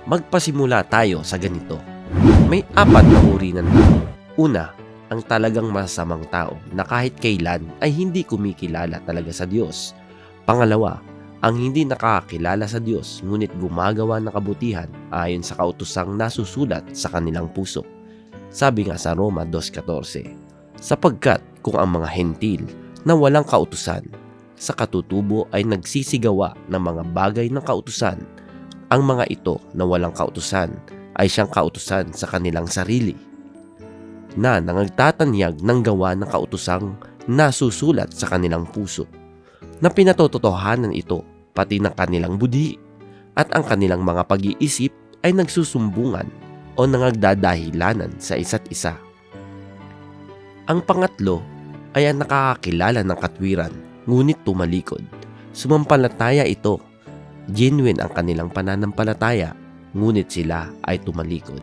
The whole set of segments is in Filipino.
Magpasimula tayo sa ganito. May 4 na uri ng tao. Una, ang talagang masamang tao na kahit kailan ay hindi kumikilala talaga sa Diyos. Pangalawa, ang hindi nakakakilala sa Diyos ngunit gumagawa ng kabutihan ayon sa kautosang nasusulat sa kanilang puso. Sabi nga sa Roma 2:14, sapagkat kung ang mga hentil na walang kautusan sa katutubo ay nagsisigawa ng mga bagay ng kautusan, ang mga ito na walang kautusan ay siyang kautusan sa kanilang sarili, na nangagtatanyag ng gawa ng kautosang nasusulat sa kanilang puso, na pinatototohanan ito pati ng kanilang budhi, at ang kanilang mga pag-iisip ay nagsusumbungan o nangagdadahilanan sa isa't isa. Ang pangatlo ay ang nakakakilala ng katwiran, ngunit tumalikod. Sumampalataya ito. Genuine ang kanilang pananampalataya, ngunit sila ay tumalikod.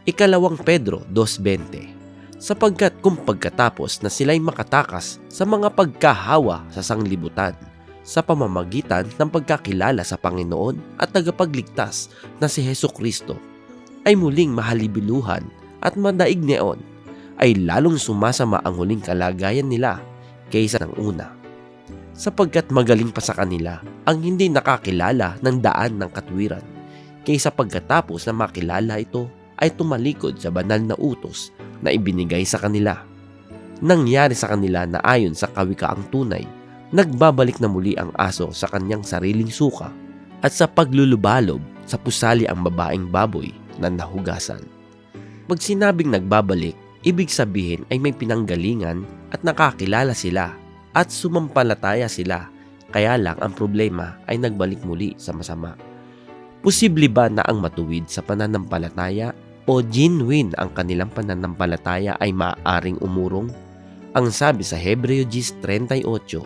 Ikalawang Pedro 2:20, sapagkat kung pagkatapos na sila'y makatakas sa mga pagkahawa sa sanglibutan, sa pamamagitan ng pagkakilala sa Panginoon at tagapagligtas na si Hesukristo, ay muling mahalibiluhan at madaig neon, ay lalong sumasama ang huling kalagayan nila kaysa ng una. Sapagkat magaling pa sa kanila ang hindi nakakilala ng daan ng katwiran, kaysa pagkatapos na makilala ito ay tumalikod sa banal na utos na ibinigay sa kanila. Nangyari sa kanila na ayon sa kawikaang tunay, nagbabalik na muli ang aso sa kanyang sariling suka, at sa paglulubalob sa pusali ang babaeng baboy na nahugasan. Pag sinabing nagbabalik, ibig sabihin ay may pinanggalingan at nakakilala sila at sumampalataya sila, kaya lang ang problema ay nagbalik muli sa masama. Posible ba na ang matuwid sa pananampalataya o genuine ang kanilang pananampalataya ay maaaring umurong? Ang sabi sa Hebreo 10:38,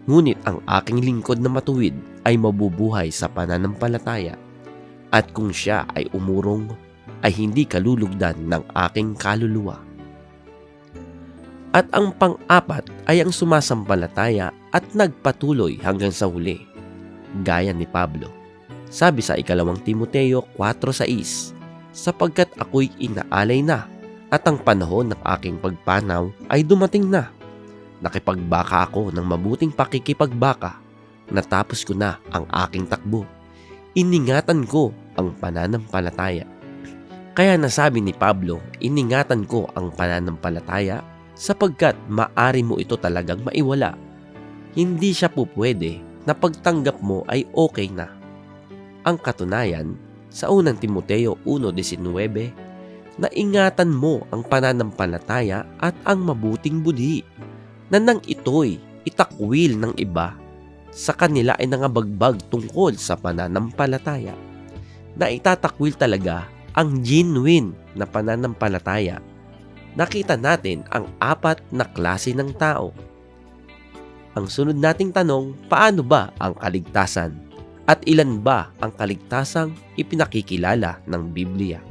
ngunit ang aking lingkod na matuwid ay mabubuhay sa pananampalataya, at kung siya ay umurong, ay hindi kalulugdan ng aking kaluluwa. At ang pang-apat ay ang sumasampalataya at nagpatuloy hanggang sa huli, gaya ni Pablo. Sabi sa ikalawang Timoteo 4:6, sapagkat ako'y inaalay na at ang panahon ng aking pagpanaw ay dumating na. Nakipagbaka ako ng mabuting pakikipagbaka, natapos ko na ang aking takbo. Iningatan ko ang pananampalataya. Kaya nasabi ni Pablo, iningatan ko ang pananampalataya sapagkat maari mo ito talagang maiwala. Hindi siya pupwede na pagtanggap mo ay okay na. Ang katunayan, sa unang Timoteo 1:19, na ingatan mo ang pananampalataya at ang mabuting budhi, na nang ito'y itakwil ng iba, sa kanila ay nangabagbag tungkol sa pananampalataya. Na itatakwil talaga ang genuine na pananampalataya. Nakita natin ang 4 na klase ng tao. Ang sunod nating tanong, paano ba ang kaligtasan? At ilan ba ang kaligtasang ipinakikilala ng Biblia?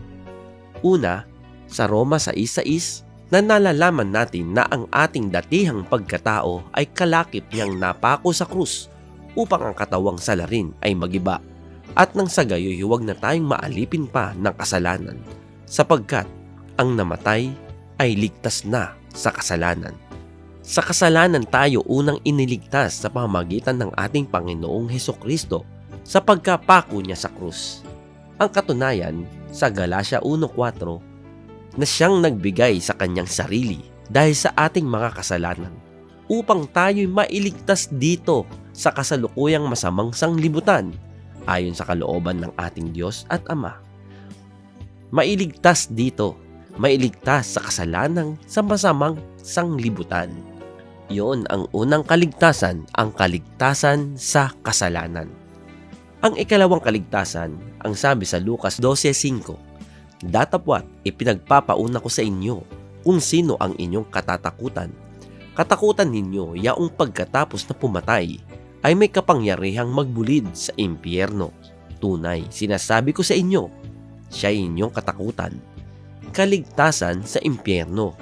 Una, sa Roma 6:6, na nalalaman natin na ang ating datihang pagkatao ay kalakip niyang napako sa krus upang ang katawang salarin ay magiba, at nang sa gayoy huwag na tayong maalipin pa ng kasalanan, sapagkat ang namatay ay ligtas na sa kasalanan. Sa kasalanan tayo unang iniligtas sa pamamagitan ng ating Panginoong Hesukristo sa pagkapako niya sa krus. Ang katunayan, sa Galatia 1:4, na siyang nagbigay sa kanyang sarili dahil sa ating mga kasalanan upang tayo'y mailigtas dito sa kasalukuyang masamang sanglibutan ayon sa kalooban ng ating Diyos at Ama. Mailigtas dito, mailigtas sa kasalanang sa masamang sanglibutan. Iyon ang unang kaligtasan, ang kaligtasan sa kasalanan. Ang ikalawang kaligtasan, ang sabi sa Lucas 12:5, datapwat ipinagpapauna ko sa inyo kung sino ang inyong katatakutan. Katakutan ninyo yaong pagkatapos na pumatay ay may kapangyarihang magbulid sa impyerno. Tunay, sinasabi ko sa inyo, siya inyong katakutan. Kaligtasan sa impyerno.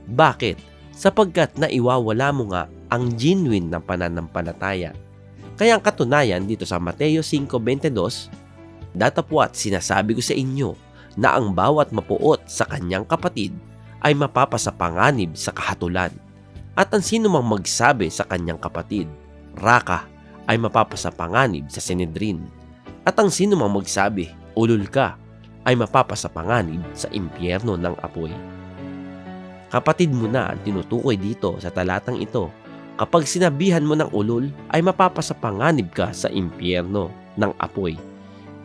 Bakit? Sapagkat naiwawala mo nga ang genuine na pananampalataya. Kaya ang katunayan dito sa Mateo 5:22, Datapwat sinasabi ko sa inyo na ang bawat mapuot sa kanyang kapatid ay mapapasapanganib sa kahatulan. At ang sino mang magsabi sa kanyang kapatid, Raka, ay mapapasapanganib sa Sinedrin. At ang sino mang magsabi, Ulol ka, ay mapapasapanganib sa impyerno ng apoy. Kapatid mo na ang tinutukoy dito sa talatang ito. Kapag sinabihan mo ng ulol, ay mapapasapanganib ka sa impyerno ng apoy.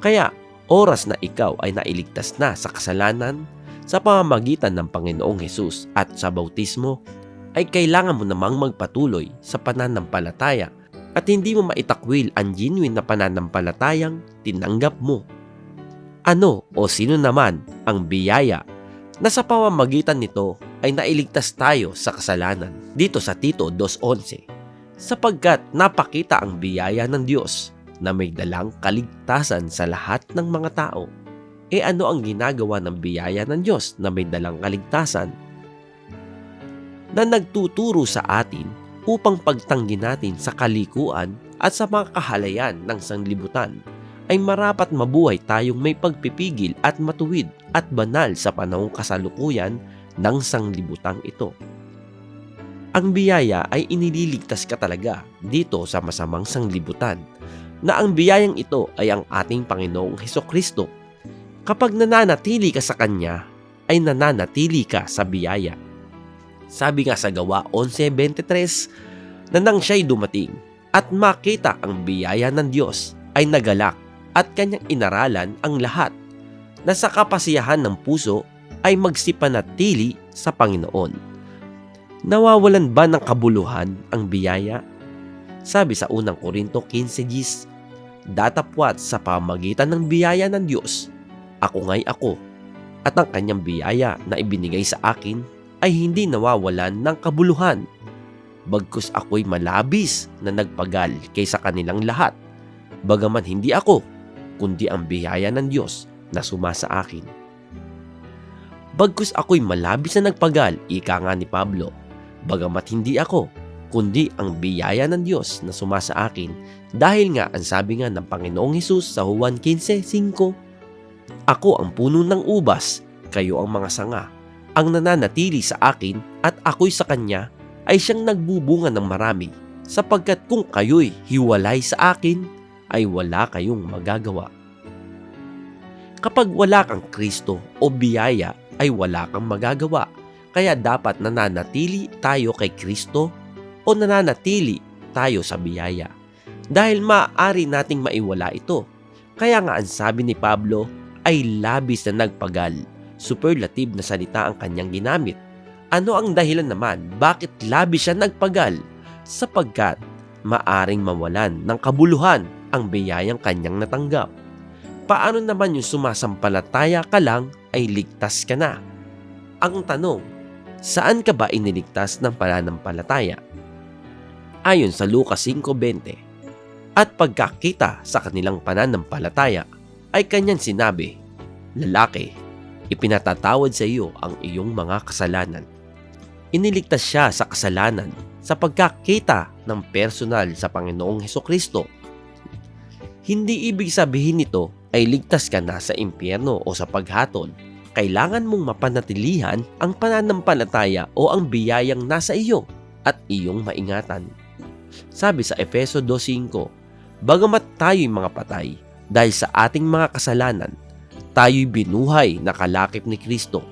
Kaya, oras na ikaw ay nailigtas na sa kasalanan sa pamamagitan ng Panginoong Hesus at sa bautismo, ay kailangan mo namang magpatuloy sa pananampalataya at hindi mo maitakwil ang genuine na pananampalatayang tinanggap mo. Ano o sino naman ang biyaya na sa pamamagitan nito ay nailigtas tayo sa kasalanan? Dito sa Tito 2:11, sapagkat napakita ang biyaya ng Diyos na may dalang kaligtasan sa lahat ng mga tao. E ano ang ginagawa ng biyaya ng Diyos na may dalang kaligtasan? Na nagtuturo sa atin upang pagtanggi natin sa kalikuan at sa mga kahalayan ng sanglibutan ay marapat mabuhay tayong may pagpipigil at matuwid at banal sa panahong kasalukuyan ng sanglibutang ito. Ang biyaya ay inililigtas ka talaga dito sa masamang sanglibutan, na ang biyayang ito ay ang ating Panginoong Hesukristo. Kapag nananatili ka sa Kanya, ay nananatili ka sa biyaya. Sabi nga sa Gawa 11:23, na nang siya'y dumating at makita ang biyaya ng Diyos, ay nagalak at kanyang inaralan ang lahat, na sa kapasiyahan ng puso ay magsipanatili sa Panginoon. Nawawalan ba ng kabuluhan ang biyaya? Sabi sa unang Korinto 15:10, datapwat sa pamagitan ng biyaya ng Diyos, ako nga'y ako, at ang kanyang biyaya na ibinigay sa akin ay hindi nawawalan ng kabuluhan. Bagkus ako'y malabis na nagpagal kaysa kanilang lahat, bagaman hindi ako, kundi ang biyaya ng Diyos na sumasa akin. Bagkus ako'y malabis na nagpagal, ika nga ni Pablo, bagamat hindi ako, kundi ang biyaya ng Diyos na sumasa akin, dahil nga ang sabi nga ng Panginoong Hesus sa Juan 15:5, ako ang puno ng ubas, kayo ang mga sanga. Ang nananatili sa akin at ako'y sa kanya ay siyang nagbubunga ng marami, sapagkat kung kayo'y hiwalay sa akin, ay wala kayong magagawa. Kapag wala kang Kristo o biyaya, ay wala kang magagawa. Kaya dapat nananatili tayo kay Kristo o nananatili tayo sa biyaya. Dahil maaari nating maiwala ito. Kaya nga ang sabi ni Pablo ay labis na nagpagal. Superlative na salita ang kanyang ginamit. Ano ang dahilan naman bakit labis siya nagpagal? Sapagkat maaring mawalan ng kabuluhan ang biyayang kanyang natanggap. Paano naman yung sumasampalataya ka lang ay ligtas ka na? Ang tanong, saan ka ba iniligtas ng pananampalataya? Ayon sa Lucas 5:20, at pagkakita sa kanilang pananampalataya, ay kanyang sinabi, lalaki, ipinatatawad sa iyo ang iyong mga kasalanan. Iniligtas siya sa kasalanan sa pagkakita ng personal sa Panginoong Hesukristo. Hindi ibig sabihin nito ay ligtas ka na sa impyerno o sa paghatol. Kailangan mong mapanatilihan ang pananampalataya o ang biyayang nasa iyo at iyong maingatan. Sabi sa Efeso 2:5, bagamat tayo'y mga patay dahil sa ating mga kasalanan, tayo'y binuhay na kalakip ni Kristo.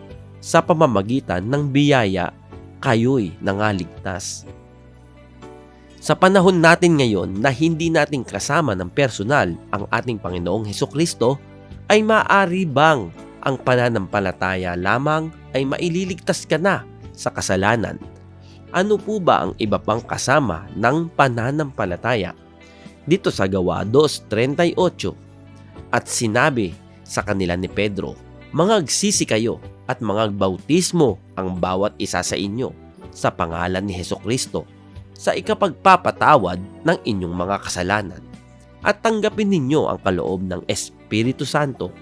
Sa pamamagitan ng biyaya, kayo'y nangaligtas. Sa panahon natin ngayon na hindi natin kasama ng personal ang ating Panginoong Hesukristo, ay maaari bang ang pananampalataya lamang ay maililigtas ka na sa kasalanan? Ano po ba ang iba pang kasama ng pananampalataya? Dito sa Gawa 2:38, at sinabi sa kanila ni Pedro, mangagsisi kayo at mangagbautismo ang bawat isa sa inyo sa pangalan ni Hesukristo sa ikapagpapatawad ng inyong mga kasalanan at tanggapin ninyo ang kaloob ng Espiritu Santo.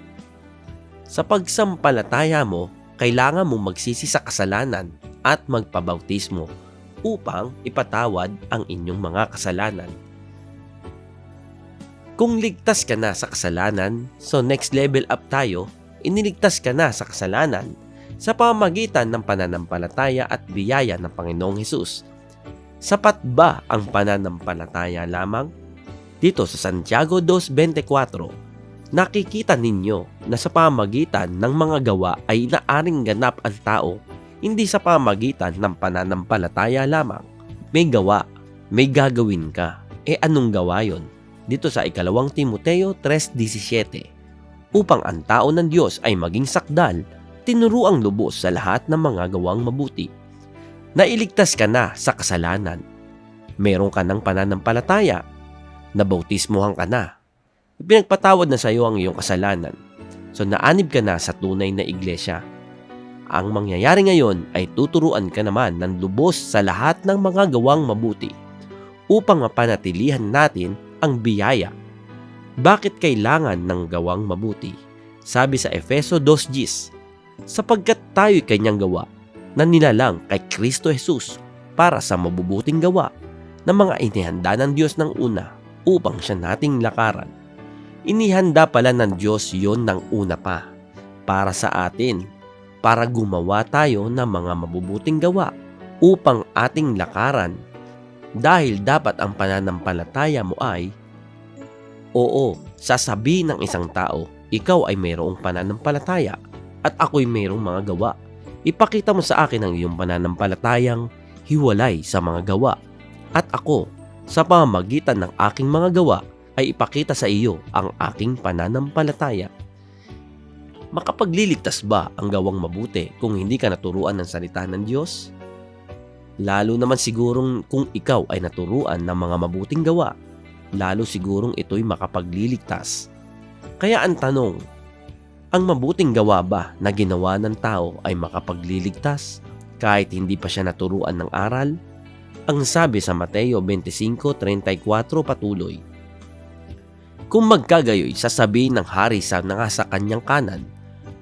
Sa pagsampalataya mo, kailangan mong magsisi sa kasalanan at magpabautismo upang ipatawad ang inyong mga kasalanan. Kung ligtas ka na sa kasalanan, so next level up tayo, iniligtas ka na sa kasalanan sa pamamagitan ng pananampalataya at biyaya ng Panginoong Hesus. Sapat ba ang pananampalataya lamang? Dito sa Santiago 2:24, nakikita ninyo na sa pamamagitan ng mga gawa ay naaring ganap ang tao, hindi sa pamamagitan ng pananampalataya lamang. May gawa, may gagawin ka. Anong gawa yon? Dito sa 2 Timoteo 3:17, upang ang tao ng Diyos ay maging sakdal, tinuruang lubos sa lahat ng mga gawang mabuti. Nailigtas ka na sa kasalanan. Meron ka ng pananampalataya. Nabautismohan ka na. Pinagpatawad na sa iyo ang iyong kasalanan. So naanib ka na sa tunay na iglesia. Ang mangyayari ngayon ay tuturuan ka naman ng lubos sa lahat ng mga gawang mabuti upang mapanatilihan natin ang biyaya. Bakit kailangan ng gawang mabuti? Sabi sa Efeso 2:10, sapagkat tayo'y kanyang gawa na nilalang kay Kristo Jesus para sa mabubuting gawa na mga inihanda ng Diyos ng una upang siya nating lakaran. Inihanda pala ng Diyos yon ng una pa para sa atin, para gumawa tayo ng mga mabubuting gawa upang ating lakaran. Dahil dapat ang pananampalataya mo ay, oo, sasabihin ng isang tao, ikaw ay mayroong pananampalataya at ako'y mayroong mga gawa. Ipakita mo sa akin ang iyong pananampalatayang hiwalay sa mga gawa. At ako, sa pamamagitan ng aking mga gawa, ay ipakita sa iyo ang aking pananampalataya. Makapagliligtas ba ang gawang mabuti kung hindi ka naturuan ng salita ng Diyos? Lalo naman sigurong kung ikaw ay naturuan ng mga mabuting gawa, lalo sigurong ito'y makapagliligtas. Kaya ang tanong, ang mabuting gawa ba na ginawa ng tao ay makapagliligtas kahit hindi pa siya naturuan ng aral? Ang sabi sa Mateo 25:34 patuloy, kung magkagayoy, sasabihin ng hari sa nasa kanyang kanan,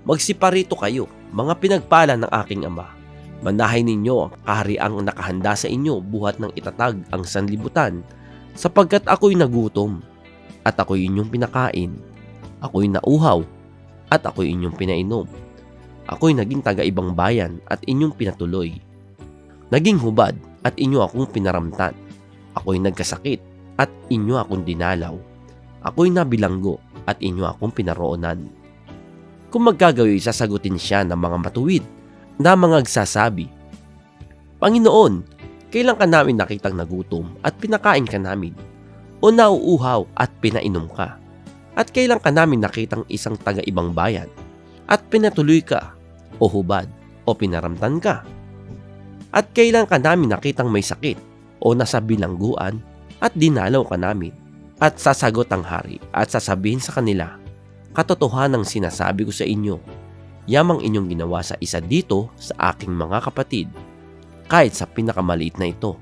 magsiparito kayo, mga pinagpala ng aking ama. Manahin ninyo ang kahariang nakahanda sa inyo buhat ng itatag ang sanlibutan, sapagkat ako'y nagutom, at ako'y inyong pinakain. Ako'y nauhaw, at ako'y inyong pinainom. Ako'y naging taga-ibang bayan, at inyong pinatuloy. Naging hubad, at inyo akong pinaramtan. Ako'y nagkasakit, at inyo akong dinalaw. Ako'y nabilanggo, at inyo akong pinaroonan. Kung magkagayoy, sasagutin siya ng mga matuwid, na mga agsasabi, Panginoon, kailan ka namin nakitang nagutom at pinakain ka namin? O nauuhaw at pinainom ka? At kailan ka namin nakitang isang taga-ibang bayan at pinatuloy ka? O hubad o pinaramtan ka? At kailan ka namin nakitang may sakit o nasa bilangguan at dinalaw ka namin? At sasagot ang hari at sasabihin sa kanila, katotohanang sinasabi ko sa inyo, yamang inyong ginawa sa isa dito sa aking mga kapatid, kahit sa pinakamaliit na ito,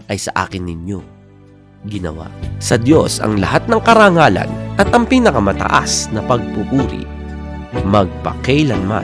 ay sa akin ninyo ginawa. Sa Diyos ang lahat ng karangalan at ang pinakamataas na pagpupuri, magpakailanman.